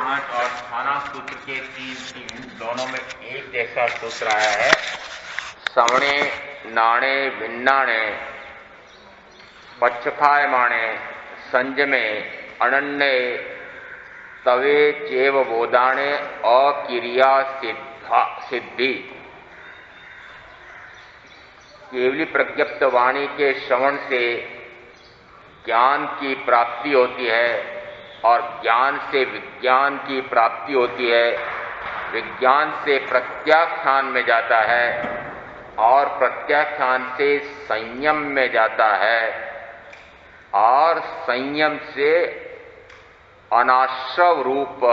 5 और स्थाना सूत्र के 3 दोनों में एक जैसा सूत्र आया है। सवणे नाणे भिन्नाणे पक्षपायमाणे संजमे अनन्ये तवे चेव बोधाणे अकिरिया सिद्धि। केवली प्रज्ञप्त वाणी के श्रवण से ज्ञान की प्राप्ति होती है और ज्ञान से विज्ञान की प्राप्ति होती है। विज्ञान से प्रत्याख्यान में जाता है और प्रत्याख्यान से संयम में जाता है और संयम से अनाश्रव रूप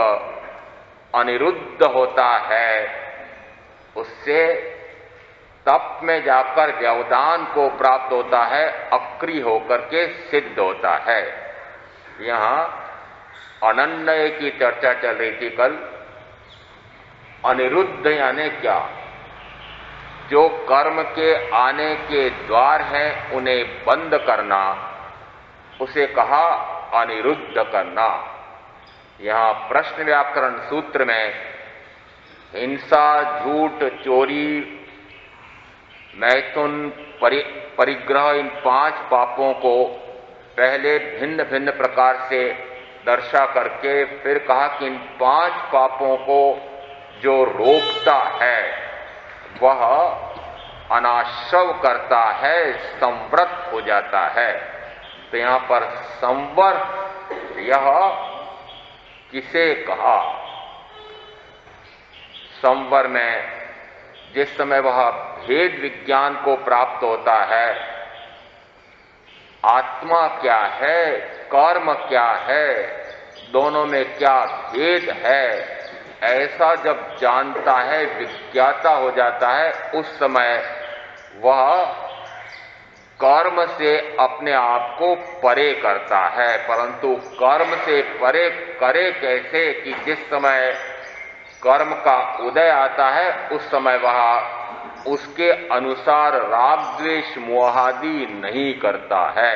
अनिरुद्ध होता है। उससे तप में जाकर व्यवधान को प्राप्त होता है, अक्रिय होकर के सिद्ध होता है। यहां अनन्य की चर्चा चल रही थी कल। अनिरुद्ध यानी क्या? जो कर्म के आने के द्वार हैं उन्हें बंद करना, उसे कहा अनिरुद्ध करना। यहां प्रश्न व्याकरण सूत्र में हिंसा, झूठ, चोरी, मैथुन, परिग्रह, इन 5 पापों को पहले भिन्न भिन्न प्रकार से दर्शा करके फिर कहा कि इन 5 पापों को जो रोकता है वह अनाश्रव करता है, संवृत हो जाता है। तो यहां पर संवर यह किसे कहा? संवर में जिस समय वह भेद विज्ञान को प्राप्त होता है, आत्मा क्या है, कर्म क्या है, दोनों में क्या भेद है, ऐसा जब जानता है, विज्ञाता हो जाता है, उस समय वह कर्म से अपने आप को परे करता है। परंतु कर्म से परे करे कैसे कि जिस समय कर्म का उदय आता है उस समय वह उसके अनुसार राग द्वेष मोहादि नहीं करता है।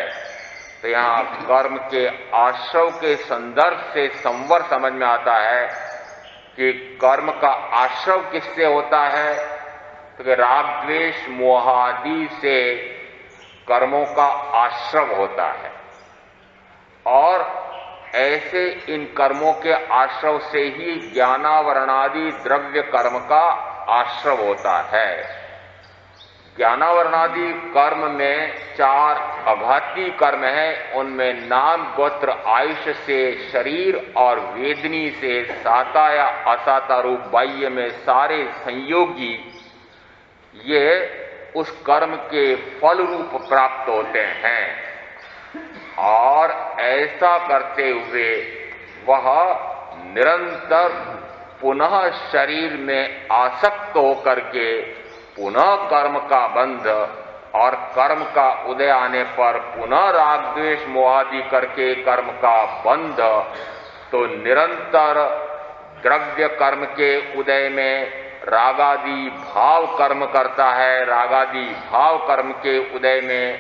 तो यहां कर्म के आश्रव के संदर्भ से संवर समझ में आता है कि कर्म का आश्रव किससे होता है? तो कि राग द्वेष मोहादि से कर्मों का आश्रव होता है और ऐसे इन कर्मों के आश्रव से ही ज्ञानावरणादि द्रव्य कर्म का आश्रव होता है। ज्ञानावरणादि कर्म में 4 अघाती कर्म हैं। उनमें नाम, गोत्र, आयुष से शरीर और वेदनी से साता या असाता रूप बाह्य में सारे संयोगी ये उस कर्म के फल रूप प्राप्त होते हैं और ऐसा करते हुए वह निरंतर पुनः शरीर में आसक्त होकर के पुनः कर्म का बंध और कर्म का उदय आने पर पुनः राग द्वेष मोहादि करके कर्म का बंध, तो निरंतर द्रव्य कर्म के उदय में रागादि भाव कर्म करता है, रागादि भाव कर्म के उदय में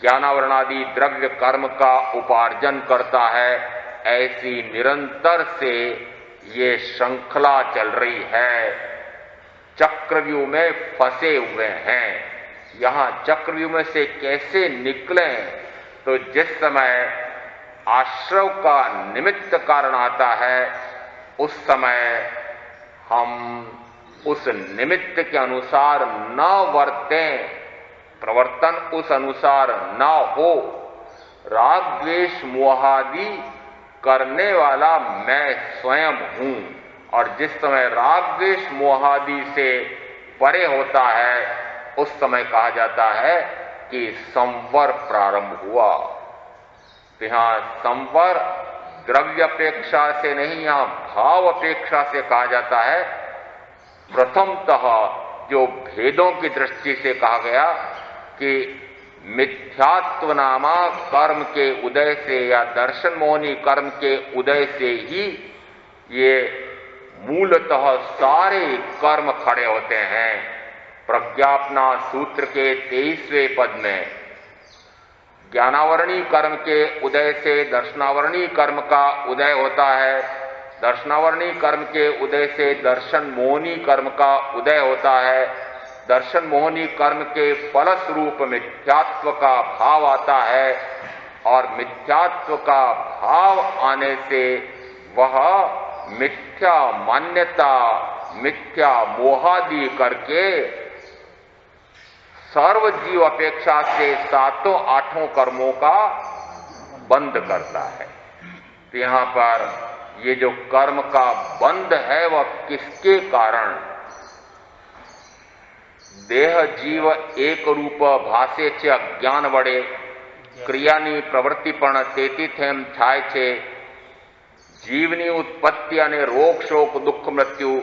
ज्ञानावरणादि द्रव्य कर्म का उपार्जन करता है। ऐसी निरंतर से ये श्रृंखला चल रही है। चक्रव्यूह में फंसे हुए हैं। यहां चक्रव्यूह में से कैसे निकलें? तो जिस समय आश्रव का निमित्त कारण आता है उस समय हम उस निमित्त के अनुसार न वर्तें, प्रवर्तन उस अनुसार न हो। राग द्वेष मोहादि करने वाला मैं स्वयं हूं और जिस समय राग द्वेष मोहादि से परे होता है उस समय कहा जाता है कि संवर प्रारंभ हुआ। तो यहां संवर द्रव्य अपेक्षा से नहीं, यहां भाव अपेक्षा से कहा जाता है। प्रथमतः जो भेदों की दृष्टि से कहा गया कि मिथ्यात्व नामा कर्म के उदय से या दर्शन मोहनी कर्म के उदय से ही ये मूलतः सारे कर्म खड़े होते हैं। प्रज्ञापना सूत्र के 23वें पद में ज्ञानावरणी कर्म के उदय से दर्शनावरणी कर्म का उदय होता है। दर्शनावरणी कर्म के उदय से दर्शन मोहनी कर्म का उदय होता है। दर्शन मोहनी कर्म के फलस्वरूप मिथ्यात्व का भाव आता है और मिथ्यात्व का भाव आने से वह मिथ्या मान्यता, मिथ्या मोहादि करके सर्व जीव अपेक्षा से सातों आठों कर्मों का बंद करता है। तो यहां पर ये जो कर्म का बंध है वह किसके कारण? देह जीव एक रूप भाषे च अज्ञान वड़े क्रियानी प्रवृत्तिपण તેથી થેમ થાય છે। જીવની ઉત્પત્તિ અને રોગ શોક દુઃખ મૃત્યુ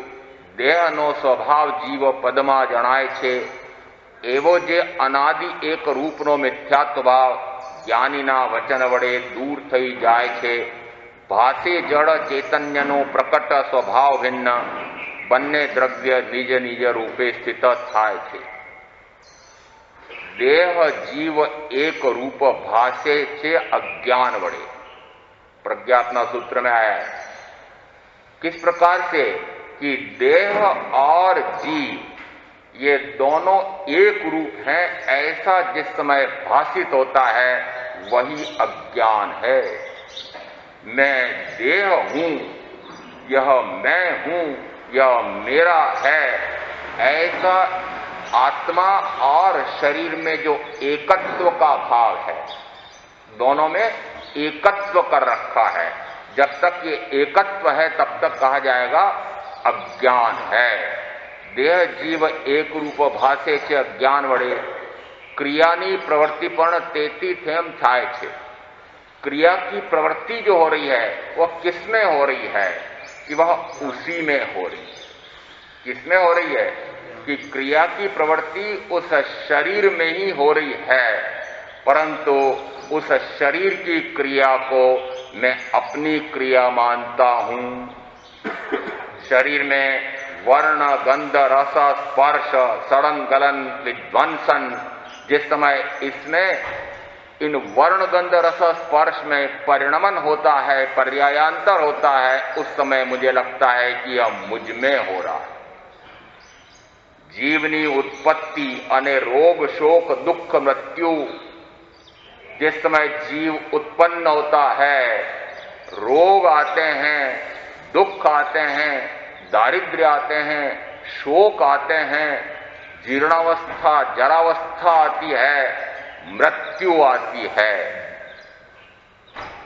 દેહનો સ્વભાવ જીવ પદમાં જણાય છે। એવો જે અનાદિ એક રૂપનો મિથ્યાત્વ ભાવ જ્ઞાનીના વચન વડે દૂર થઈ જાય છે। ભાષે જળ ચૈતન્યનો પ્રકટ સ્વભાવ ભિન્ન બંને દ્રવ્ય નિજ નિજ રૂપે સ્થિત થાય છે। देह जीव एक रूप भाषे से अज्ञान वड़े, प्रज्ञात्मा सूत्र में आया है। किस प्रकार से कि देह और जीव ये दोनों एक रूप हैं, ऐसा जिस समय भाषित होता है वही अज्ञान है। मैं देह हूं, यह मैं हूं, यह मेरा है, ऐसा आत्मा और शरीर में जो एकत्व का भाव है, दोनों में एकत्व कर रखा है। जब तक ये एकत्व है तब तक कहा जाएगा अज्ञान है। देह जीव एक रूप भाषे से अज्ञान वड़े क्रियानी प्रवृत्तिपण તેથી થેમ થાય છે। क्रिया की प्रवृत्ति जो हो रही है वह किसमें हो रही है? कि वह उसी में हो रही है। किसमें हो रही है? कि क्रिया की प्रवृत्ति उस शरीर में ही हो रही है, परंतु उस शरीर की क्रिया को मैं अपनी क्रिया मानता हूं। शरीर में वर्ण गंध रस स्पर्श सड़न गलन विध्वंसन, जिस समय इसमें इन वर्ण गंध रस स्पर्श में परिणमन होता है, पर्यायांतर होता है, उस समय मुझे लगता है कि यह मुझ में हो रहा है। जीवनी उत्पत्ति अने रोग शोक दुख मृत्यु, जिस समय जीव उत्पन्न होता है, रोग आते हैं, दुख आते हैं, दारिद्र्य आते हैं, शोक आते हैं, जीर्णावस्था जरावस्था आती है, मृत्यु आती है,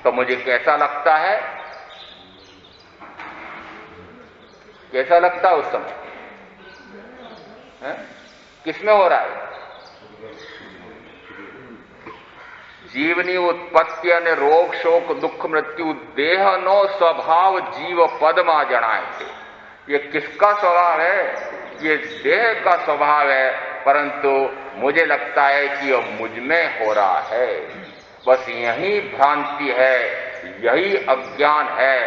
तो मुझे कैसा लगता है? कैसा लगता है उस समय? किसमें हो रहा है? जीवनी उत्पत्ति અને રોગ શોક दुख मृत्यु देहनो स्वभाव जीव पदमा जणाय છે। ये किसका स्वभाव है? ये देह का स्वभाव है, परंतु मुझे लगता है कि यह मुझ में हो रहा है। बस यही भ्रांति है, यही अज्ञान है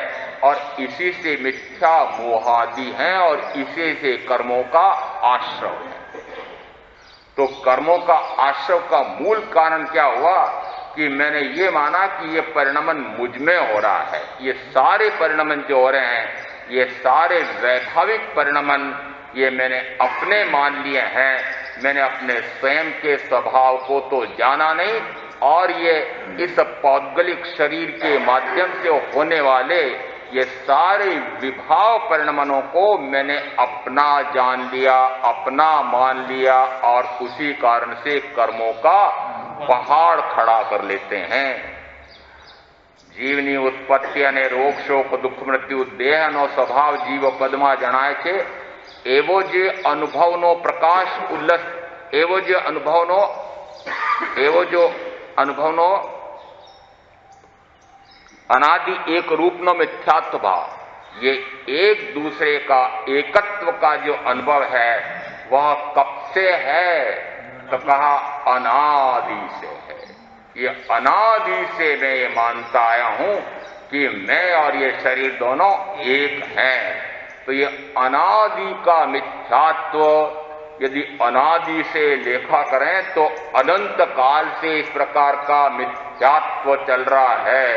और इसी से मिथ्या मोहादि हैं और इसी से कर्मों का आश्रव है। तो कर्मों का आश्रव का मूल कारण क्या हुआ? कि मैंने ये माना कि ये परिणमन मुझ में हो रहा है। ये सारे परिणमन जो हो रहे हैं, ये सारे वैभाविक परिणमन ये मैंने अपने मान लिए हैं। मैंने अपने स्वयं के स्वभाव को तो जाना नहीं, और ये इस पौद्गलिक शरीर के माध्यम से होने वाले ये सारे विभाव परिणमनों को मैंने अपना जान लिया, अपना मान लिया, और उसी कारण से कर्मों का पहाड़ खड़ा कर लेते हैं। जीवनी उत्पत्ति અને રોગ શોક દુઃખ મૃત્યુ દેહનો સ્વભાવ જીવ પદમાં જણાય છે। એવો જે અનુભવનો પ્રકાશ ઉલ્લસ, એવો જે અનુભવનો अनादि एक रूपनो मिथ्यात्व भाव, ये एक दूसरे का एकत्व का जो अनुभव है वह कब से है? तो कहा अनादि से है। ये अनादि से मैं ये मानता आया हूं कि मैं और ये शरीर दोनों एक हैं। तो ये अनादि का मिथ्यात्व यदि अनादि से लेखा करें तो अनंत काल से इस प्रकार का मिथ्यात्व चल रहा है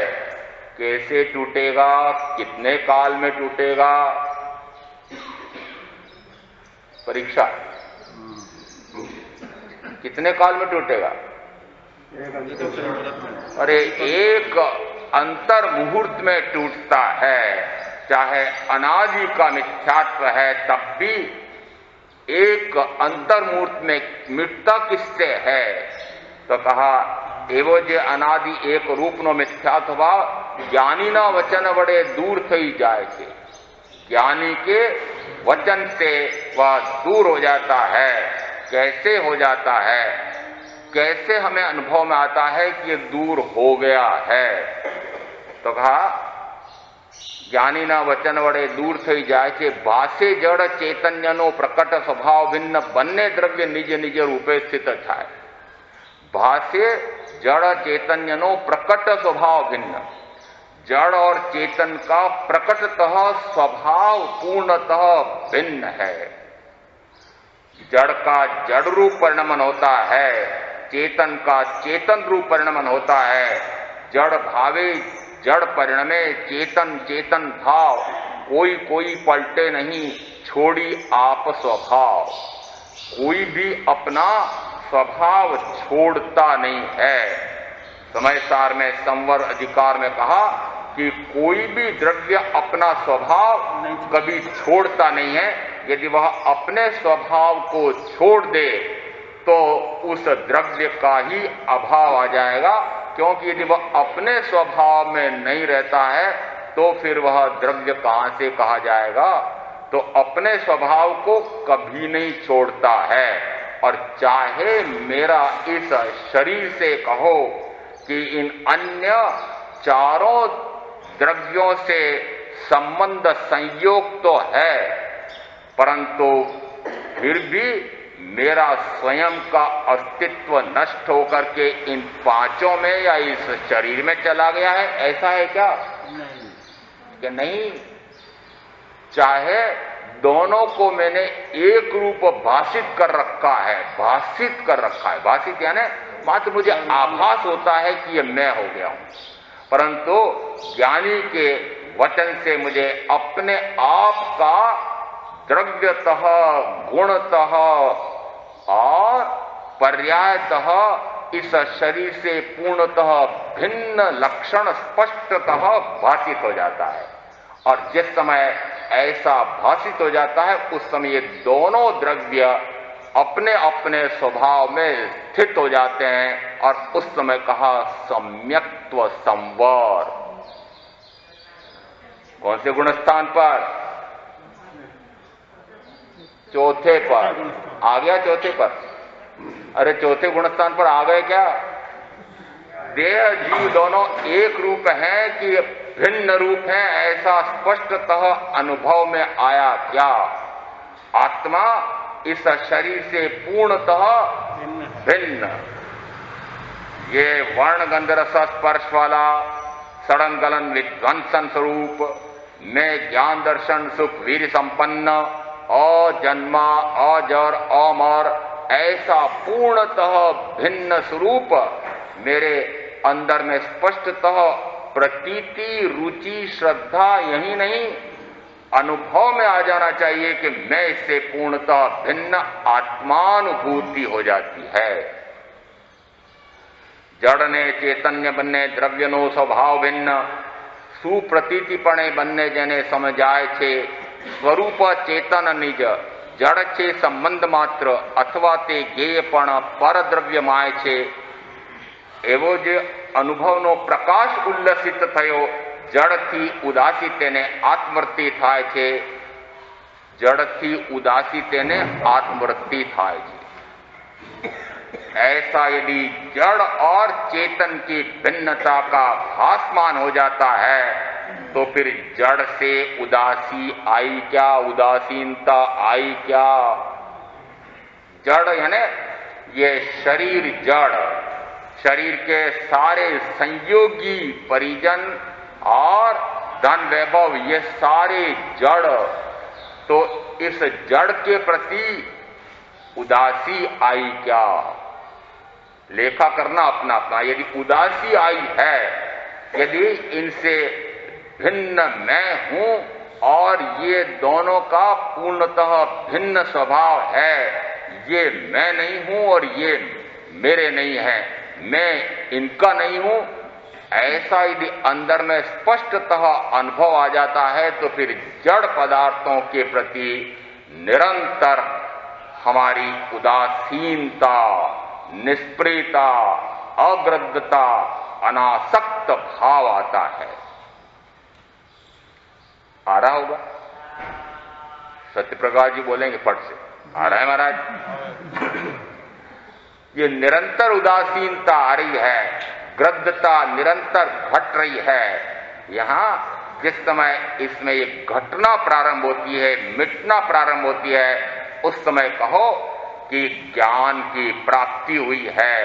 कैसे टूटेगा, कितने काल में टूटेगा? परीक्षा, कितने काल में टूटेगा? अरे एक अंतर मुहूर्त में टूटता है, चाहे अनादि का मिथ्यात्व है तब भी एक अंतर मुहूर्त में मिटता किससे है? तो कहा एवो जे अनादि एक रूप नो मिथ्यात्व ज्ञानी ना वचन बड़े दूर थई जाए छे। ज्ञानी के वचन से वह दूर हो जाता है। कैसे हो जाता है? कैसे हमें अनुभव में आता है कि ये दूर हो गया है? तो कहा ज्ञानी ना वचन वड़े दूर थई जाए छे। भासे जड़ चैतन्य नो प्रकट स्वभाव भिन्न बन्ने द्रव्य निज निज रूपे स्थित थाय। भासे जड़ चैतन्य नो प्रकट स्वभाव भिन्न। जड़ और चेतन का प्रकटतः स्वभाव पूर्णतः भिन्न है। जड़ का जड़ रूप परिणमन होता है, चेतन का चेतन रूप परिणमन होता है। जड़ भावे जड़ परिणमे, चेतन चेतन भाव, कोई कोई पलटे नहीं, छोड़ी आप स्वभाव। कोई भी अपना स्वभाव छोड़ता नहीं है। समय सार में संवर अधिकार में कहा कि कोई भी द्रव्य अपना स्वभाव कभी छोड़ता नहीं है। यदि वह अपने स्वभाव को छोड़ दे तो उस द्रव्य का ही अभाव आ जाएगा, क्योंकि यदि वह अपने स्वभाव में नहीं रहता है तो फिर वह द्रव्य कहां से कहा जाएगा? तो अपने स्वभाव को कभी नहीं छोड़ता है। और चाहे मेरा इस शरीर से कहो कि इन अन्य चारों द्रव्यों से संबंध संयोग तो है, परंतु फिर भी मेरा स्वयं का अस्तित्व नष्ट होकर के इन पांचों में या इस शरीर में चला गया है। ऐसा है क्या? कि नहीं। चाहे दोनों को मैंने एक रूप भाषित कर रखा है, भाषित कर रखा है। भाषित यानी मात्र मुझे आभास होता है कि ये मैं हो गया हूं, परंतु ज्ञानी के वचन से मुझे अपने आप का द्रव्यतः, गुणतः और पर्यायतः इस शरीर से पूर्णतः भिन्न लक्षण स्पष्टतः भाषित हो जाता है। और जिस समय ऐसा भाषित हो जाता है उस समय ये दोनों द्रव्य अपने अपने स्वभाव में स्थित हो जाते हैं। और उस समय कहा सम्यक्त्व संवर। कौन से गुणस्थान पर? चौथे पर। आ गया चौथे पर? अरे चौथे गुणस्थान पर आ गए क्या? देह जीव दोनों एक रूप है कि भिन्न रूप है, ऐसा स्पष्टतः अनुभव में आया क्या? आत्मा इस शरीर से पूर्णतः भिन्न। ये वर्ण गंध रस स्पर्श वाला सड़न गलन विध्वंसन स्वरूप में ज्ञान दर्शन सुख वीर संपन्न अजन्मा अजर अमर ऐसा पूर्णतः भिन्न स्वरूप मेरे अंदर में स्पष्टतः प्रतीति, रुचि, श्रद्धा यही नहीं, अनुभव में आ जाना चाहिए कि मैं इससे पूर्णतः भिन्न आत्मानुभूति हो जाती है। जड़ ने चैतन्य बन्ने द्रव्य नो स्वभाव भिन्न, सुप्रतीतिपणे बन्ने जने समझाय छे। स्वरूप चेतन निज जड़ छे संबंध मात्र अथवा ते ज्ञेयपण पर द्रव्य माय छे। एवो जे अनुभवनो प्रकाश उल्लसित थयो जड़थी उदासी तेने आत्मवृत्ति थाय छे। जड़थी उदासी तेने आत्मवृत्ति थाय छे। ऐसा यदि जड़ और चेतन की भिन्नता का भासमान हो जाता है तो फिर जड़ से उदासी आई क्या? उदासीनता आई क्या? जड़ यानी ये शरीर जड़, शरीर के सारे संयोगी परिजन और धन वैभव ये सारे जड़। तो इस जड़ के प्रति उदासी आई क्या? लेखा करना अपना अपना। यदि उदासी आई है यदि इनसे भिन्न मैं हूं और ये दोनों का पूर्णतः भिन्न स्वभाव है, ये मैं नहीं हूं और ये मेरे नहीं है, मैं इनका नहीं हूं, ऐसा यदि अंदर में स्पष्टतः अनुभव आ जाता है तो फिर जड़ पदार्थों के प्रति निरंतर हमारी उदासीनता, निष्प्रियता, अग्रद्धता, अनासक्त भाव आता है। आ रहा होगा? सत्यप्रकाश जी बोलेंगे फट से, आ रहा है महाराज? ये निरंतर उदासीनता आ रही है, ग्रद्धता निरंतर घट रही है। यहां जिस समय इसमें एक घटना प्रारंभ होती है, मिटना प्रारंभ होती है, उस समय कहो कि ज्ञान की प्राप्ति हुई है,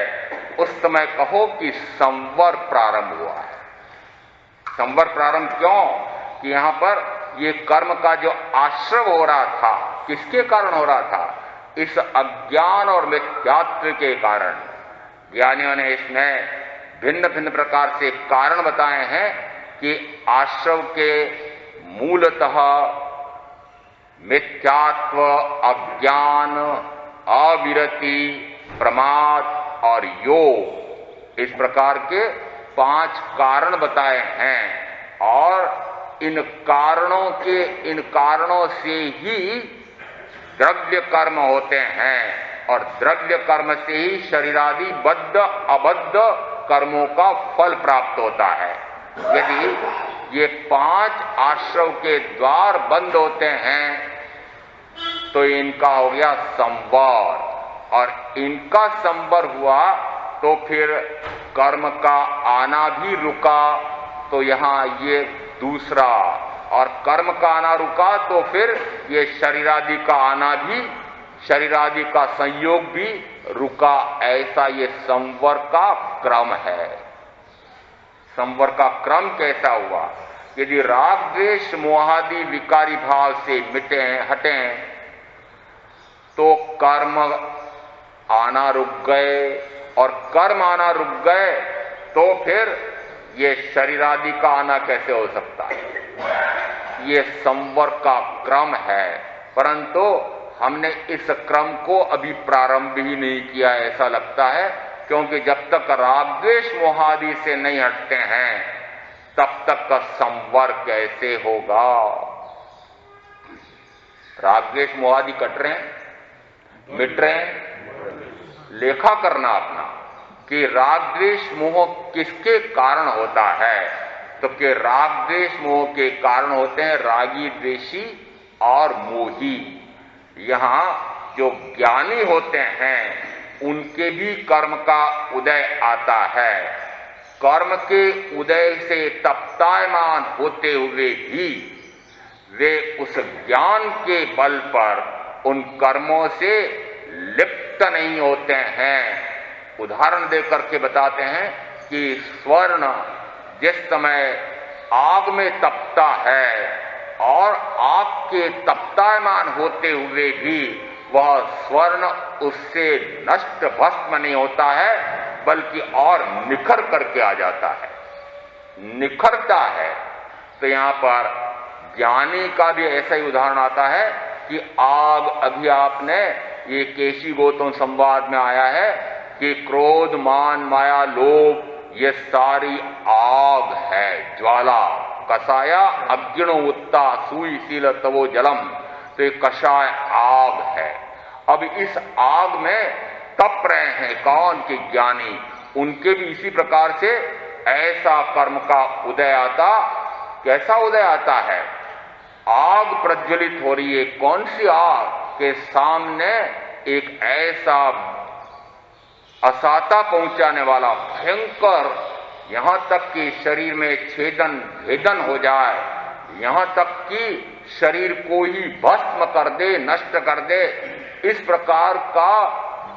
उस समय कहो कि संवर प्रारंभ हुआ है। संवर प्रारंभ क्यों? कि यहां पर ये कर्म का जो आश्रव हो रहा था, किसके कारण हो रहा था? इस अज्ञान और मिथ्यात्व के कारण। ज्ञानियों ने इसमें भिन्न भिन्न प्रकार से कारण बताए हैं कि आश्रव के मूलतः मिथ्यात्व, अज्ञान, अविरति, प्रमाद और योग, इस प्रकार के 5 कारण बताए हैं। और इन कारणों से ही द्रव्य कर्म होते हैं और द्रव्य कर्म से ही शरीरादि बद्ध अबद्ध कर्मों का फल प्राप्त होता है। यदि ये 5 आश्रव के द्वार बंद होते हैं तो इनका हो गया संवर, और इनका संवर हुआ तो फिर कर्म का आना भी रुका, तो यहां ये दूसरा, और कर्म का आना रुका तो फिर ये शरीरादि का आना भी, शरीरादि का संयोग भी रुका। ऐसा ये संवर का क्रम है। संवर का क्रम कैसा हुआ? यदि राग द्वेष मोहादि विकारी भाव से हटे तो कर्म आना रुक गए, और कर्म आना रुक गए तो फिर ये शरीरादि का आना कैसे हो सकता है? ये संवर का क्रम है, परंतु हमने इस क्रम को अभी प्रारंभ ही नहीं किया ऐसा लगता है, क्योंकि जब तक राग द्वेष मोहादि से नहीं हटते हैं तब तक का संवर कैसे होगा? राग द्वेष मोहादि कट रहे हैं, मिट रहे हैं। लेखा करना अपना कि राग द्वेष मोह किसके कारण होता है, तो कि राग द्वेष मोह के कारण होते हैं रागी, द्वेषी और मोही। यहां जो ज्ञानी होते हैं उनके भी कर्म का उदय आता है। कर्म के उदय से तप्तायमान होते हुए भी वे उस ज्ञान के बल पर उन कर्मों से लिप्त नहीं होते हैं। उदाहरण देकर के बताते हैं कि स्वर्ण जिस समय आग में तपता है और आग के तप्तायमान होते हुए भी वह स्वर्ण उससे नष्ट भस्म नहीं होता है, बल्कि और निखर करके आ जाता है, निखरता है। तो यहां पर ज्ञानी का भी ऐसा ही उदाहरण आता है कि आग, अभी आपने ये केशी गौतम संवाद में आया है कि क्रोध, मान, माया, लोभ ये सारी आग है, ज्वाला। कसाया अग्निणो उत्ता सुई शील तवो जलम, तो ये कषाय आग है। अब इस आग में तप रहे हैं कौन? के ज्ञानी। उनके भी इसी प्रकार से ऐसा कर्म का उदय आता। कैसा उदय आता है? आग प्रज्वलित हो रही है। कौन सी आग? के सामने एक ऐसा असाता पहुंचाने वाला भयंकर, यहां तक कि शरीर में छेदन भेदन हो जाए, यहां तक कि शरीर को ही भस्म कर दे, नष्ट कर दे, इस प्रकार का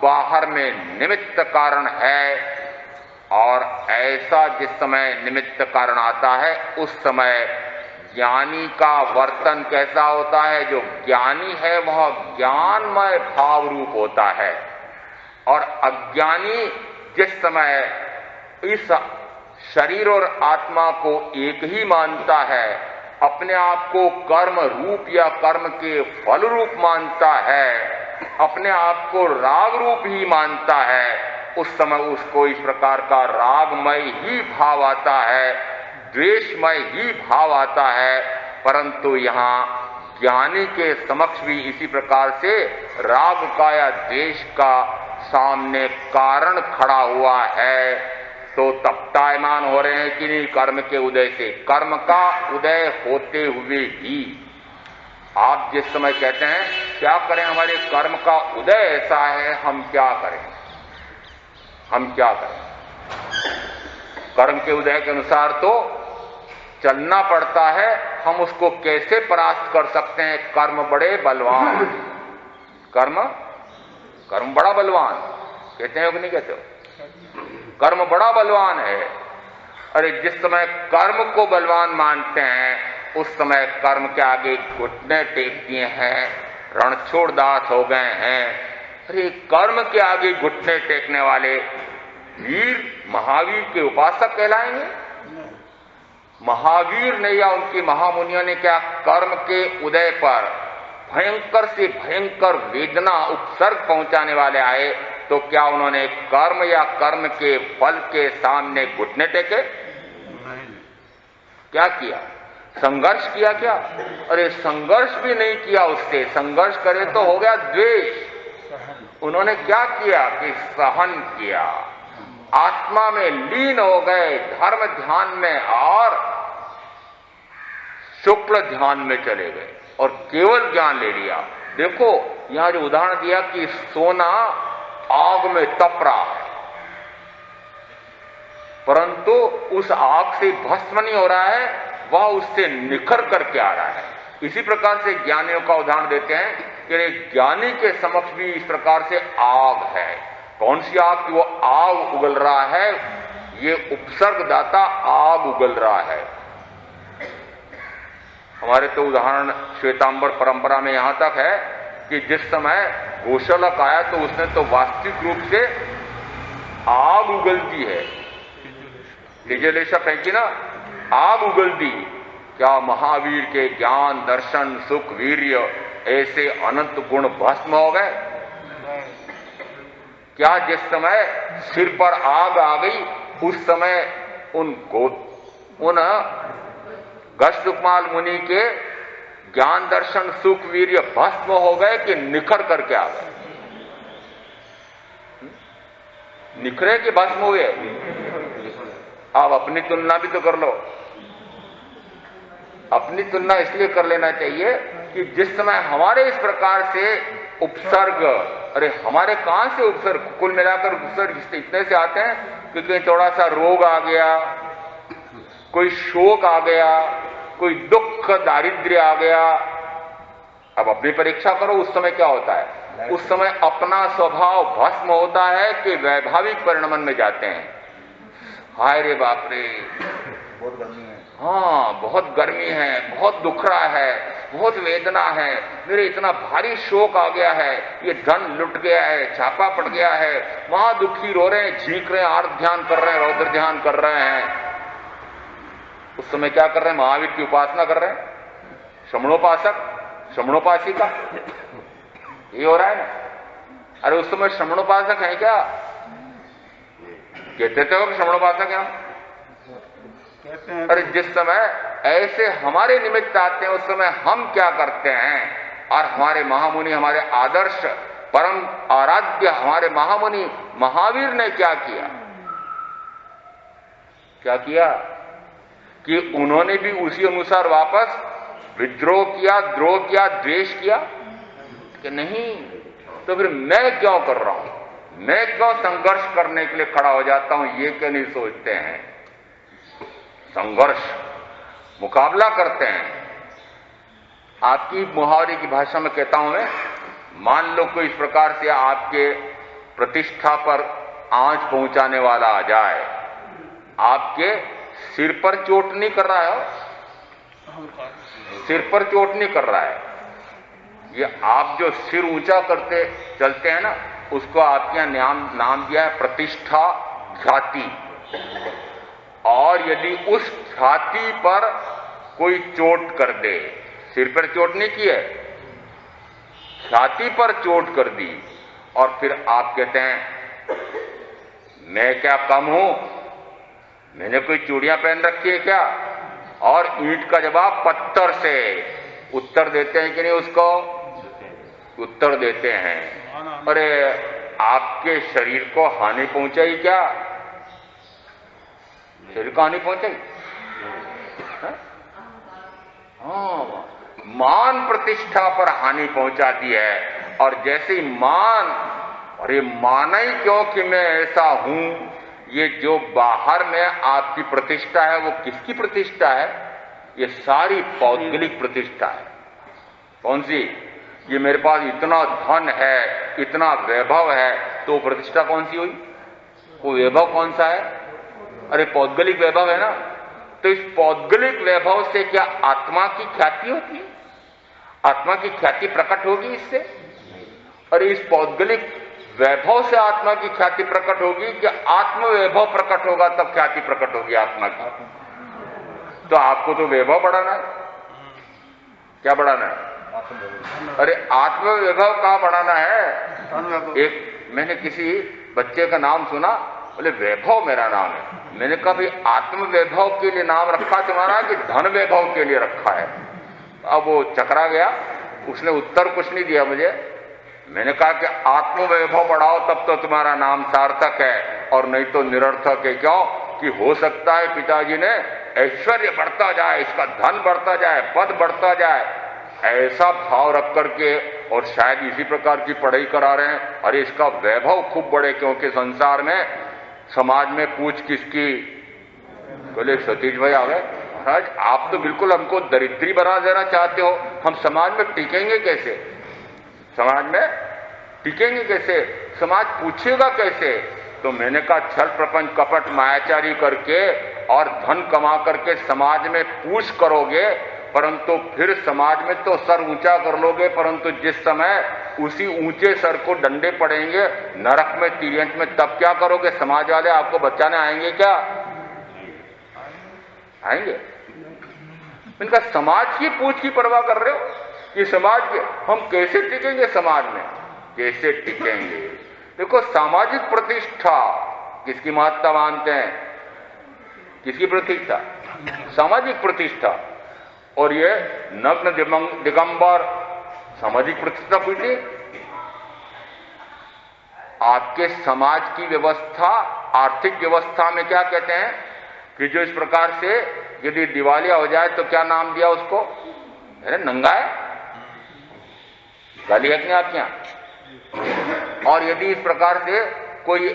बाहर में निमित्त कारण है। और ऐसा जिस समय निमित्त कारण आता है उस समय ज्ञानी का वर्तन कैसा होता है? जो ज्ञानी है वह ज्ञानमय भाव रूप होता है, और अज्ञानी जिस समय इस शरीर और आत्मा को एक ही मानता है, अपने आप को कर्म रूप या कर्म के फल रूप मानता है, अपने आप को राग रूप ही मानता है, उस समय उसको इस प्रकार का रागमय ही भाव आता है, द्वेषमय ही भाव आता है। परंतु यहां ज्ञानी के समक्ष भी इसी प्रकार से राग का या द्वेष का सामने कारण खड़ा हुआ है, तो तप्तायमान हो रहे हैं कि नहीं कर्म के उदय से। कर्म का उदय होते हुए ही आप जिस समय कहते हैं क्या करें, हमारे कर्म का उदय ऐसा है, हम क्या करें, हम क्या करें। कर्म के उदय के अनुसार तो चलना पड़ता है, हम उसको कैसे परास्त कर सकते हैं। कर्म बड़े बलवान, कर्म बड़ा बलवान, कहते हो कि नहीं कहते हो? कर्म बड़ा बलवान है। अरे जिस समय कर्म को बलवान मानते हैं उस समय कर्म के आगे घुटने टेक दिए हैं, रणछोड़ दास हो गए हैं। अरे कर्म के आगे घुटने टेकने वाले वीर महावीर के उपासक कहलाएंगे। महावीर ने या उनकी महामुनियों ने क्या कर्म के उदय पर भयंकर से भयंकर वेदना उपसर्ग पहुंचाने वाले आए, तो क्या उन्होंने कर्म या कर्म के फल के सामने घुटने टेके? क्या किया? संघर्ष किया क्या? अरे संघर्ष भी नहीं किया उससे, संघर्ष करे तो हो गया द्वेष। उन्होंने क्या किया कि सहन किया, आत्मा में लीन हो गए, धर्म ध्यान में और शुक्ल ध्यान में चले गए और केवल ज्ञान ले लिया। देखो यहां जो उदाहरण दिया कि सोना आग में तप रहा है, परंतु उस आग से भस्म नहीं हो रहा है, वह उससे निखर करके आ रहा है। इसी प्रकार से ज्ञानियों का उदाहरण देते हैं कि ज्ञानी के समक्ष भी इस प्रकार से आग है। कौन सी आग? की वो आग उगल रहा है, ये उपसर्गदाता आग उगल रहा है। हमारे तो उदाहरण श्वेतांबर परंपरा में यहां तक है कि जिस समय गोशलक आया तो उसने तो वास्तविक रूप से आग उगल दी है, तेजलेशक है कि ना, आग उगल दी। क्या महावीर के ज्ञान दर्शन सुख वीर्य ऐसे अनंत गुण भस्म हो गए? क्या जिस समय सिर पर आग आ गई उस समय उन गस्तुकमाल मुनि के ज्ञान दर्शन सुख वीर्य भस्म हो गए कि निखर करके आ गए? निखरे कि भस्म हुए? आप अपनी तुलना भी तो कर लो। अपनी तुलना इसलिए कर लेना चाहिए कि जिस समय हमारे इस प्रकार से उपसर्ग, अरे हमारे कहां से उपसर्ग, कुल मिलाकर उपसर्ग इतने से आते हैं कि कहीं थोड़ा सा रोग आ गया, कोई शोक आ गया, कोई दुख दारिद्र्य आ गया। अब अपनी परीक्षा करो, उस समय क्या होता है? उस समय अपना स्वभाव भस्म होता है कि वैभाविक परिणमन में जाते हैं। हाय रे बाप रे, बहुत गर्मी है, हाँ बहुत गर्मी है, बहुत दुख रहा है, बहुत वेदना है, मेरे इतना भारी शोक आ गया है, ये धन लुट गया है, छापा पड़ गया है, वहां दुखी रो रहे हैं, झींक रहे हैं, आर्त ध्यान कर रहे हैं, रौद्र ध्यान कर रहे हैं। उस समय क्या कर रहे हैं? महावीर की उपासना कर रहे हैं, श्रमणोपासक श्रमणोपासिका, ये हो रहा है ना। अरे उस समय श्रमणोपासक है क्या? कहते थे वो श्रमणोपासक है हम। अरे जिस समय ऐसे हमारे निमित्त आते हैं उस समय हम क्या करते हैं? और हमारे महामुनि, हमारे आदर्श परम आराध्य हमारे महामुनि महावीर ने क्या किया? क्या किया कि उन्होंने भी उसी अनुसार वापस विद्रोह किया, द्रोह किया, द्वेष किया कि नहीं? तो फिर मैं क्यों कर रहा हूं? मैं क्यों संघर्ष करने के लिए खड़ा हो जाता हूं? ये क्यों नहीं सोचते हैं? संघर्ष, मुकाबला करते हैं। आपकी मुहावरे की भाषा में कहता हूं मैं, मान लो कोई इस प्रकार से आपके प्रतिष्ठा पर आंच पहुंचाने वाला आ जाए, आपके सिर पर चोट नहीं कर रहा है, सिर पर चोट नहीं कर रहा है, ये आप जो सिर ऊंचा करते चलते हैं ना, उसको आपके यहां नाम दिया है प्रतिष्ठा ख्याति। यदि उस छाती पर कोई चोट कर दे, सिर पर चोट नहीं की है, छाती पर चोट कर दी, और फिर आप कहते हैं मैं क्या कम हूं, मैंने कोई चूड़ियां पहन रखी है क्या, और ईंट का जवाब पत्थर से उत्तर देते हैं कि नहीं, उसको उत्तर देते हैं। अरे आपके शरीर को हानि पहुंचाई क्या, शरीर को हानि पहुंचाई? हाँ, मान प्रतिष्ठा पर हानि पहुंचाती है। और जैसे ही मान, अरे माना ही क्यों कि मैं ऐसा हूं, ये जो बाहर में आपकी प्रतिष्ठा है वो किसकी प्रतिष्ठा है? ये सारी पौद्गलिक प्रतिष्ठा है। कौन सी? ये मेरे पास इतना धन है, इतना वैभव है, तो प्रतिष्ठा कौन सी हुई? वो वैभव कौन सा है? अरे पौद्गलिक वैभव है ना। तो इस पौद्गलिक वैभव से क्या आत्मा की ख्याति होती है? आत्मा की ख्याति प्रकट होगी इससे? और इस पौद्गलिक वैभव से आत्मा की ख्याति प्रकट होगी कि आत्म वैभव प्रकट होगा तब ख्याति प्रकट होगी आत्मा की? तो आपको तो वैभव बढ़ाना है। क्या बढ़ाना है? अरे आत्म वैभव कहां बढ़ाना है? एक मैंने किसी बच्चे का नाम सुना, बोले वैभव मेरा नाम है। मैंने कहा भाई आत्म वैभव के लिए नाम रखा तुम्हारा कि धन वैभव के लिए रखा है? अब वो चकरा गया, उसने उत्तर कुछ नहीं दिया मुझे। मैंने कहा कि आत्म वैभव बढ़ाओ तब तो तुम्हारा नाम सार्थक है, और नहीं तो निरर्थक है। क्यों कि हो सकता है पिताजी ने ऐश्वर्य बढ़ता जाए, इसका धन बढ़ता जाए, पद बढ़ता जाए, ऐसा भाव रख करके, और शायद इसी प्रकार की पढ़ाई करा रहे हैं, अरे इसका वैभव खूब बढ़े, क्योंकि संसार में समाज में पूछ किसकी? बोले सतीश भाई आ गए। महाराज आप तो बिल्कुल हमको दरिद्री बना देना चाहते हो, हम समाज में टिकेंगे कैसे? समाज में टिकेंगे कैसे? समाज पूछेगा कैसे? तो मैंने कहा छल प्रपंच कपट मायाचारी करके और धन कमा करके समाज में पूछ करोगे, परंतु फिर समाज में तो सर ऊंचा कर लोगे, परंतु जिस समय उसी ऊंचे सर को डंडे पड़ेंगे नरक में, तिर्यंत में, तब क्या करोगे? समाज वाले आपको बचाने आएंगे क्या? आएंगे? इनका समाज की पूछ की परवाह कर रहे हो कि समाज के हम कैसे टिकेंगे? समाज में कैसे टिकेंगे? देखो सामाजिक प्रतिष्ठा किसकी महत्ता मानते हैं? किसकी प्रतिष्ठा? सामाजिक प्रतिष्ठा। और ये नग्न दिगंबर सामाजिक प्रतिष्ठा कुछ नहीं। आपके समाज की व्यवस्था, आर्थिक व्यवस्था में क्या कहते हैं कि जो इस प्रकार से यदि दिवालिया हो जाए तो क्या नाम दिया उसको? अरे नंगा है, गाली है कि नहीं आपके यहां? और यदि इस प्रकार से कोई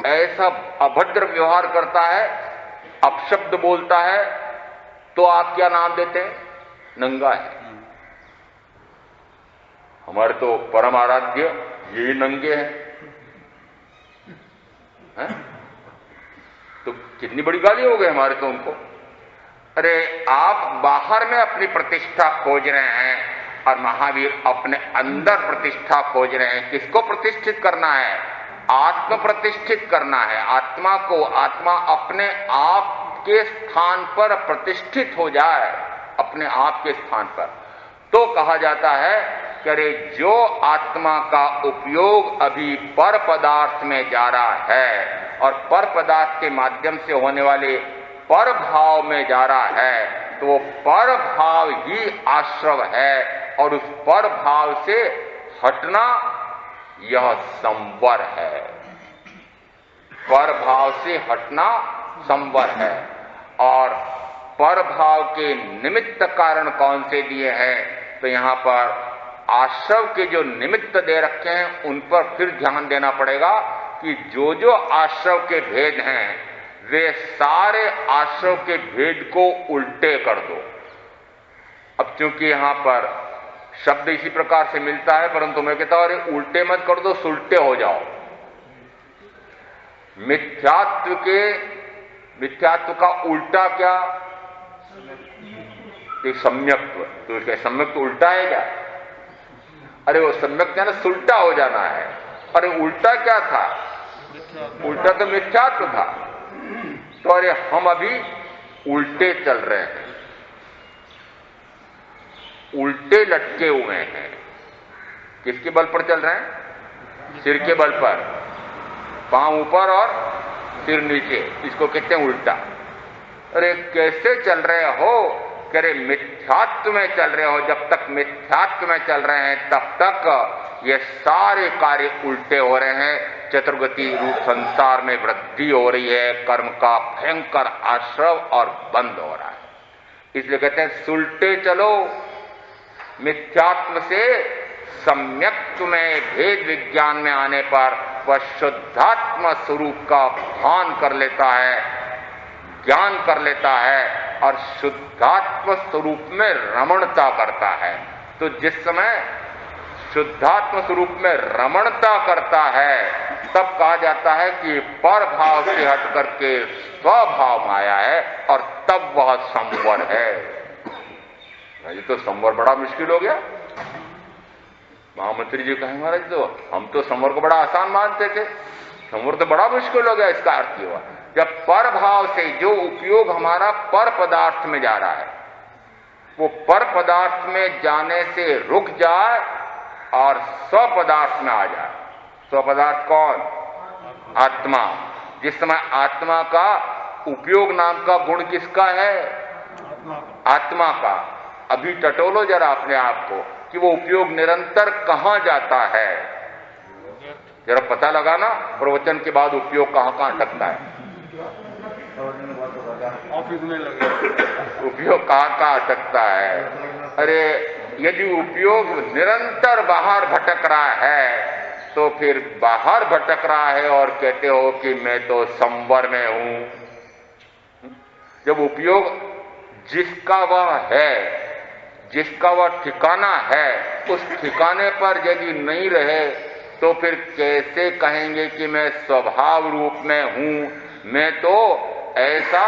ऐसा अभद्र व्यवहार करता है, अपशब्द बोलता है, तो आप क्या नाम देते हैं? नंगा है। हमारे तो परम आराध्य यही नंगे हैं। तो कितनी बड़ी गाली हो गई हमारे तो उनको। अरे आप बाहर में अपनी प्रतिष्ठा खोज रहे हैं और महावीर अपने अंदर प्रतिष्ठा खोज रहे हैं। किसको प्रतिष्ठित करना है? आत्म प्रतिष्ठित करना है। आत्मा को, आत्मा अपने आप के स्थान पर प्रतिष्ठित हो जाए, अपने आप के स्थान पर, तो कहा जाता है कि अरे जो आत्मा का उपयोग अभी पर पदार्थ में जा रहा है और पर पदार्थ के माध्यम से होने वाले पर भाव में जा रहा है, तो वो पर भाव ही आश्रव है, और उस पर भाव से हटना यह संवर है। पर भाव से हटना संवर है। और पर भाव के निमित्त कारण कौन से दिए हैं? तो यहां पर आश्रव के जो निमित्त दे रखे हैं उन पर फिर ध्यान देना पड़ेगा कि जो जो आश्रव के भेद हैं वे सारे आश्रव के भेद को उल्टे कर दो। अब चूंकि यहां पर शब्द इसी प्रकार से मिलता है, परंतु मैं कहता हूं अरे उल्टे मत कर दो, सुलटे हो जाओ। मिथ्यात्व का उल्टा क्या? सम्यक्त्व। तो क्या सम्यक्त्व उल्टा है क्या? अरे वो सम्यक क्या ना, सुलटा हो जाना है। अरे उल्टा क्या था? उल्टा तो मिथ्यात्व था। तो अरे हम अभी उल्टे चल रहे हैं, उल्टे लटके हुए हैं। किसके बल पर चल रहे हैं? सिर के बल पर, पांव ऊपर और सिर नीचे, इसको कहते हैं उल्टा। अरे कैसे चल रहे हो? कह रहे मिथ्यात्व में चल रहे हो। जब तक मिथ्यात्व में चल रहे हैं तब तक ये सारे कार्य उल्टे हो रहे हैं। चतुर्गति रूप संसार में वृद्धि हो रही है, कर्म का भयंकर आश्रव और बंद हो रहा है। इसलिए कहते हैं सुलटे चलो। मिथ्यात्व से सम्यक्त्व में, भेद विज्ञान में आने पर वह शुद्धात्म स्वरूप का भान कर लेता है, ज्ञान कर लेता है और शुद्धात्म स्वरूप में रमणता करता है। तो जिस समय शुद्धात्म स्वरूप में रमणता करता है तब कहा जाता है कि पर भाव से हट करके स्वभाव में आया है और तब वह संवर है। ये तो संवर बड़ा मुश्किल हो गया। महामंत्री जी कहें महाराज तो हम तो संवर को बड़ा आसान मानते थे, संवर तो बड़ा मुश्किल हो गया। इसका अर्थ ये हुआ जब पर भाव से जो उपयोग हमारा पर पदार्थ में जा रहा है वो पर पदार्थ में जाने से रुक जाए और स्व पदार्थ में आ जाए। स्व पदार्थ कौन? आत्मा। जिस समय आत्मा का उपयोग नाम का गुण किसका है? आत्मा का। अभी टटोलो जरा अपने आप को कि वो उपयोग निरंतर कहां जाता है, जरा पता लगाना। प्रवचन के बाद उपयोग कहां कहां अटकता है, ऑफिस में लगे उपयोग कहां कहां अटकता है। अरे यदि उपयोग निरंतर बाहर भटक रहा है तो फिर बाहर भटक रहा है और कहते हो कि मैं तो संवर में हूं। जब उपयोग जिसका वह है, जिसका वह ठिकाना है, उस ठिकाने पर यदि नहीं रहे तो फिर कैसे कहेंगे कि मैं स्वभाव रूप में हूं। मैं तो ऐसा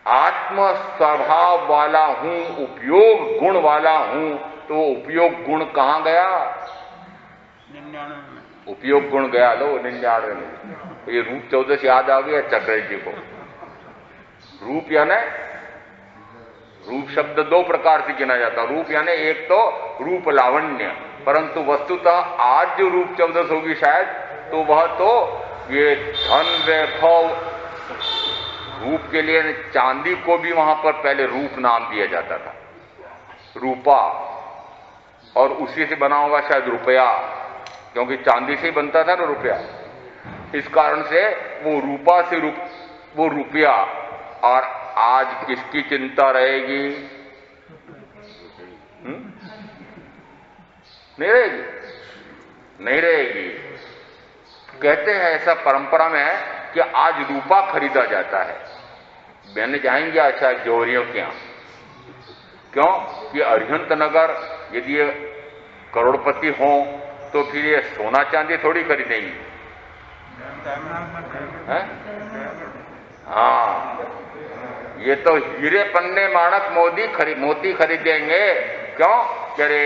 आत्म स्वभाव वाला हूं, उपयोग गुण वाला हूं। तो उपयोग गुण कहां गया? 99 में। उपयोग गुण गया लो 99 में। ये रूप 14 से याद आ गया चक्र जी को। रूप यानी, रूप शब्द दो प्रकार से गिना जाता। रूप यानी एक तो रूप लावण्य, परंतु वस्तुतः आज जो रूप 14 होगी शायद तो वह तो ये धन वैभव रूप के लिए चांदी को भी वहां पर पहले रूप नाम दिया जाता था, रूपा। और उसी से बना होगा शायद रुपया, क्योंकि चांदी से ही बनता था ना रुपया। इस कारण से वो रूपा से वो रुपया। और आज किसकी चिंता रहेगी? नहीं रहेगी, नहीं रहेगी। कहते हैं ऐसा परंपरा में है कि आज रूपा खरीदा जाता है। मैंने जाएंगे अच्छा जोहरियों के यहां, क्यों कि अरिहंत नगर यदि ये करोड़पति हो तो फिर ये सोना चांदी थोड़ी खरीदेंगे। हाँ, ये तो हीरे पन्ने माणक मोती खरीदेंगे। क्यों? अरे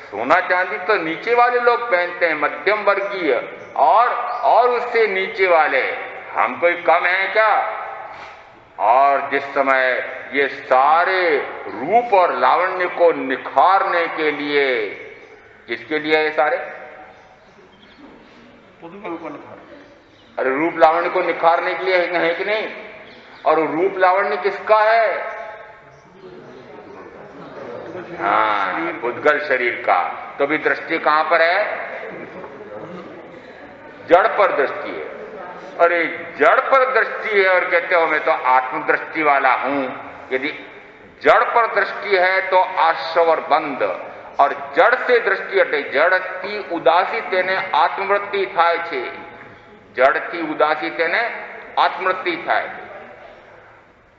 सोना चांदी तो नीचे वाले लोग पहनते हैं, मध्यम वर्गीय और उससे नीचे वाले। हम कोई कम है क्या? और जिस समय ये सारे रूप और लावण्य को निखारने के लिए, किसके लिए है ये सारे? अरे रूप लावण्य को निखारने के लिए है कि नहीं? और रूप लावण्य किसका है? हाँ, उद्गल शरीर का। तो भी दृष्टि कहां पर है? जड़ पर दृष्टि है। अरे जड़ पर दृष्टि है और कहते हो मैं तो आत्मदृष्टि वाला हूं। यदि जड़ पर दृष्टि है तो आश्रवर बंद, और जड़ से दृष्टि हटे। जड़ की उदासी तेने आत्मवृत्ति थाय छे। जड़ की उदासी तेने आत्मवृत्ति थाय।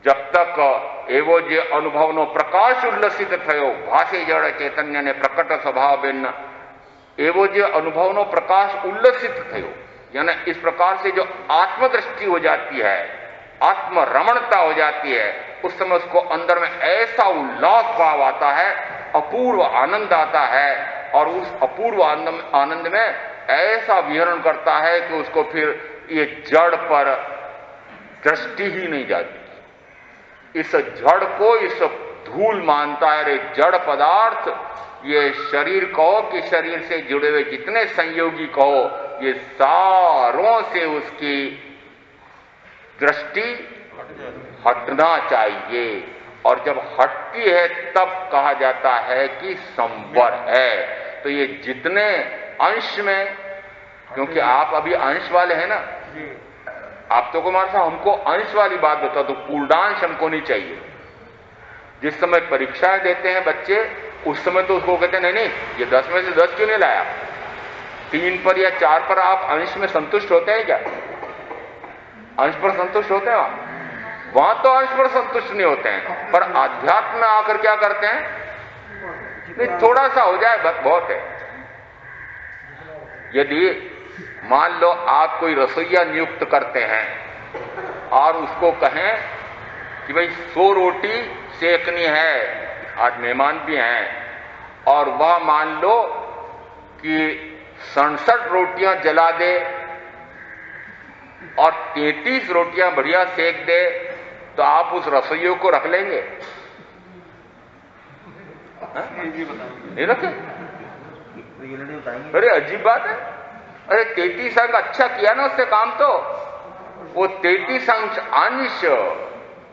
जब तक एवो जे अनुभवनो प्रकाश उल्लसित थयो, भाषे जड़ चैतन्य ने प्रकट स्वभाव भिन्न। एवो जे अनुभवनो प्रकाश उल्लसित थयो, यानी इस प्रकार से जो आत्मदृष्टि हो जाती है, आत्मरमणता हो जाती है, उस समय उसको अंदर में ऐसा उल्लास भाव आता है, अपूर्व आनंद आता है। और उस अपूर्व आनंद में ऐसा विहरण करता है कि उसको फिर ये जड़ पर दृष्टि ही नहीं जाती। इस जड़ को इस धूल मानता है। रे जड़ पदार्थ, ये शरीर कहो कि शरीर से जुड़े हुए जितने संयोगी कहो, ये सारों से उसकी दृष्टि हटना चाहिए। और जब हटती है तब कहा जाता है कि संवर है। तो ये जितने अंश में, क्योंकि आप अभी अंश वाले हैं ना, आप तो कुमार साहब हमको अंश वाली बात बता दो, पूर्णांश हमको नहीं चाहिए। जिस समय परीक्षाएं देते हैं बच्चे, उस समय तो उसको कहते हैं नहीं नहीं ये 10 में से 10 क्यों नहीं लाया, 3 पर या 4 पर आप अंश में संतुष्ट होते हैं क्या? अंश पर संतुष्ट होते हैं? वहां तो अंश पर संतुष्ट नहीं होते हैं, पर आध्यात्म में आकर क्या करते हैं, नहीं थोड़ा सा हो जाए बस बहुत है। यदि मान लो आप कोई रसोईया नियुक्त करते हैं और उसको कहें कि भाई 100 रोटी सेकनी है, आज मेहमान भी हैं, और वह मान लो कि 67 रोटियां जला दे और 33 रोटियां बढ़िया सेक दे, तो आप उस रसोइयों को रख लेंगे? नहीं रखे? अरे अजीब बात है। अरे 33 अंक अच्छा किया ना उससे काम, तो वो 33 अंश अंश,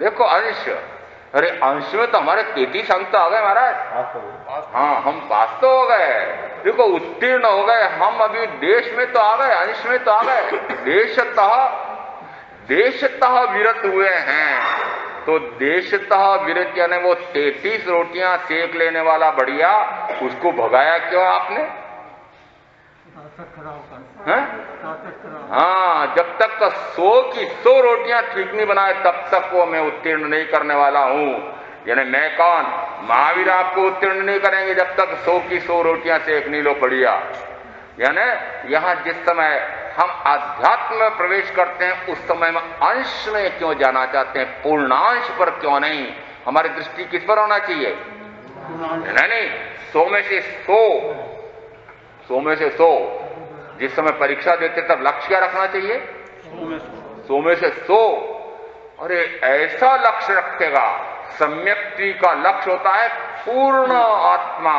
देखो अंश, अरे अंश में तो हमारे 33 अंक तो आ गए महाराज। हाँ हम पास तो हो गए, देखो उत्तीर्ण हो गए हम, अभी देश में तो आ गए, अंश में तो आ गए, देशतः विरत हुए हैं। तो देशतः विरत यानी वो 33 रोटियां सेक लेने वाला बढ़िया, उसको भगाया क्यों आपने? हाँ, जब तक 100 की 100 रोटियां ठीक नहीं बनाए तब तक वो मैं उत्तीर्ण नहीं करने वाला हूं। यानी मैं कौन? महावीर आपको उत्तीर्ण नहीं करेंगे जब तक 100 की 100 रोटियां सेक नहीं लो बढ़िया। यानी यहां जिस समय हम आध्यात्म में प्रवेश करते हैं उस समय में अंश में क्यों जाना चाहते हैं, पूर्णांश पर क्यों नहीं? हमारी दृष्टि किस पर होना चाहिए? नहीं 100 में से 100 में से 100। जिस समय परीक्षा देते तब लक्ष्य क्या रखना चाहिए? 100 में से 100। अरे ऐसा लक्ष्य रखेगा, सम्यक्ति का लक्ष्य होता है पूर्ण आत्मा।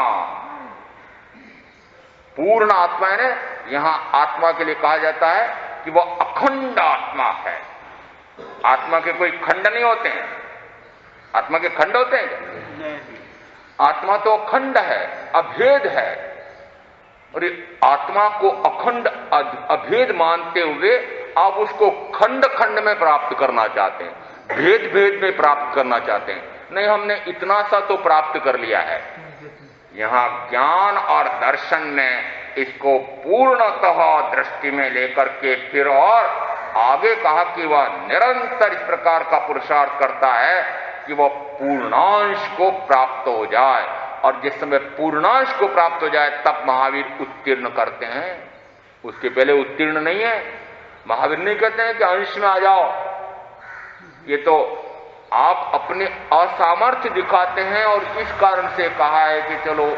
पूर्ण आत्मा है ना, यहां आत्मा के लिए कहा जाता है कि वह अखंड आत्मा है। आत्मा के कोई खंड नहीं होते हैं। आत्मा के खंड होते हैं क्या? आत्मा तो अखंड है, अभेद है। और आत्मा को अखंड अभेद मानते हुए आप उसको खंड खंड में प्राप्त करना चाहते हैं, भेद भेद में प्राप्त करना चाहते हैं। नहीं, हमने इतना सा तो प्राप्त कर लिया है। यहां ज्ञान और दर्शन में इसको पूर्णतः दृष्टि में लेकर के फिर और आगे कहा कि वह निरंतर इस प्रकार का पुरुषार्थ करता है कि वह पूर्णांश को प्राप्त हो जाए। और जिस समय पूर्णांश को प्राप्त हो जाए तब महावीर उत्तीर्ण करते हैं, उसके पहले उत्तीर्ण नहीं है। महावीर नहीं कहते हैं कि अंश में आ जाओ, ये तो आप अपने असामर्थ्य दिखाते हैं। और इस कारण से कहा है कि चलो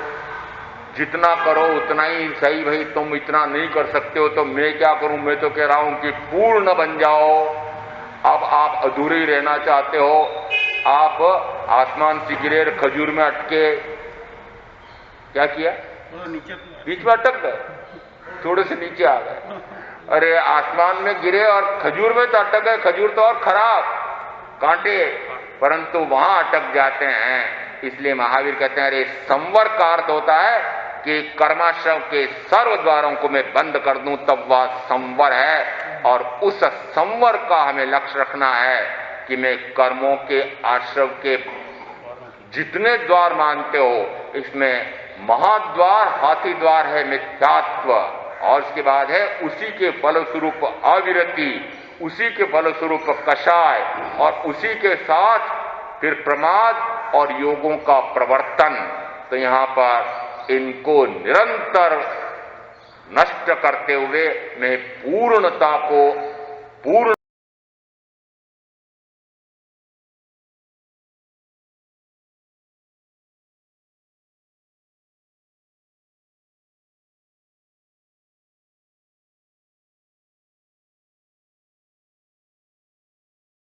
जितना करो उतना ही सही, भाई तुम इतना नहीं कर सकते हो तो मैं क्या करूं। मैं तो कह रहा हूं कि पूर्ण बन जाओ। अब आप अधूरे ही रहना चाहते हो, आप आसमान से गिरे खजूर में अटके, क्या किया? बीच में अटक गए, थोड़े से नीचे आ गए। अरे आसमान में गिरे और खजूर में तो अटक गए, खजूर तो और खराब कांटे, परंतु वहां अटक जाते हैं। इसलिए महावीर कहते हैं अरे संवर का अर्थ होता है कि कर्माश्रम के सर्व द्वारों को मैं बंद कर दूं तब वह संवर है। और उस संवर का हमें लक्ष्य रखना है कि मैं कर्मों के आश्रम के जितने द्वार मानते हो, इसमें महाद्वार हाथी द्वार है मिथ्यात्व, और इसके बाद है उसी के फलस्वरूप अविरति, उसी के फलस्वरूप कषाय, और उसी के साथ फिर प्रमाद और योगों का प्रवर्तन। तो यहां पर इनको निरंतर नष्ट करते हुए मैं पूर्णता को पूर्ण